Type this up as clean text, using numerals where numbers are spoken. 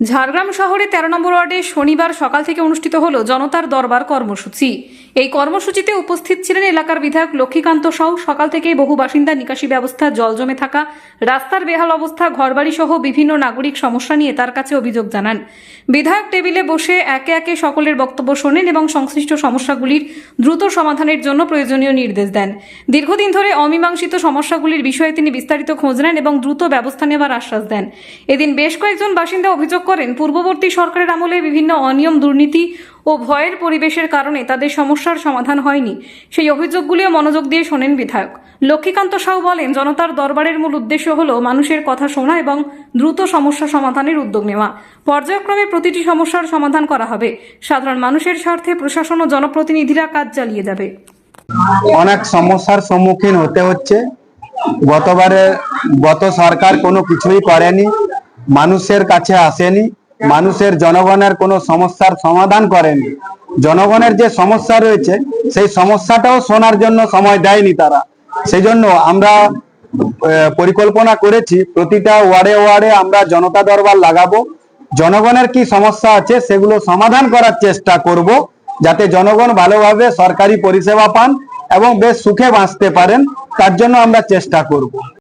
ঝাড়গ্রাম শহরে ১৩ নম্বর ওয়ার্ডে শনিবার সকাল থেকে অনুষ্ঠিত হলো জনতার দরবার কর্মসূচি। এই কর্মসূচিতে উপস্থিত ছিলেন এলাকার বিধায়ক লক্ষ্মীকান্ত সাউ। সকাল থেকেই বহু বাসিন্দা নিকাশি ব্যবস্থা, জল জমে থাকা, রাস্তার বেহাল অবস্থা, ঘরবাড়ি সহ বিভিন্ন নাগরিক সমস্যা নিয়ে তার কাছে অভিযোগ জানান। বিধায়ক টেবিলে বসে একে একে সকলের বক্তব্য শোনেন এবং সংশ্লিষ্ট সমস্যাগুলির দ্রুত সমাধানের জন্য প্রয়োজনীয় নির্দেশ দেন। দীর্ঘদিন ধরে অমীমাংসিত সমস্যাগুলির বিষয়ে তিনি বিস্তারিত খোঁজ নেন এবং দ্রুত ব্যবস্থা নেবার আশ্বাস দেন। এদিন বেশ কয়েকজন বাসিন্দা অভিযোগ করেন, পূর্ববর্তী সরকারের আমলে বিভিন্ন অনিয়ম, দুর্নীতি ও ভয়ের পরিবেশের কারণে তাদের সমস্যার সমাধান হয়নি। সেই অভিযোগগুলিও মনোযোগ দিয়ে শোনেন বিধায়ক লক্ষ্মীকান্ত সাউ। বলেন, জনতার দরবারের মূল উদ্দেশ্য হলো মানুষের কথা শোনা এবং দ্রুত সমস্যা সমাধানের উদ্যোগ নেওয়া। পর্যায়ক্রমে প্রতিটি সমস্যার সমাধান করা হবে। সাধারণ মানুষের স্বার্থে প্রশাসন ও জনপ্রতিনিধিরা কাজ চালিয়ে যাবে। অনেক সমস্যার সম্মুখীন হতে হচ্ছে। গত সরকার কোনো কিছুই করেনি, মানুষের কাছে আসেনি, মানুষের জনগণের কোনো সমস্যার সমাধান করেনি। জনগণের যে সমস্যা রয়েছে সেই সমস্যাটাও শোনার জন্য সময় দেয়নি তারা। সেই জন্য আমরা পরিকল্পনা করেছি প্রতিটা ওয়ার্ডে ওয়ার্ডে আমরা জনতা দরবার লাগাবো। জনগণের কি সমস্যা আছে সেগুলো সমাধান করার চেষ্টা করব, যাতে জনগণ ভালোভাবে সরকারি পরিষেবা পান এবং বেশ সুখে বাঁচতে পারেন। তার জন্য আমরা চেষ্টা করব।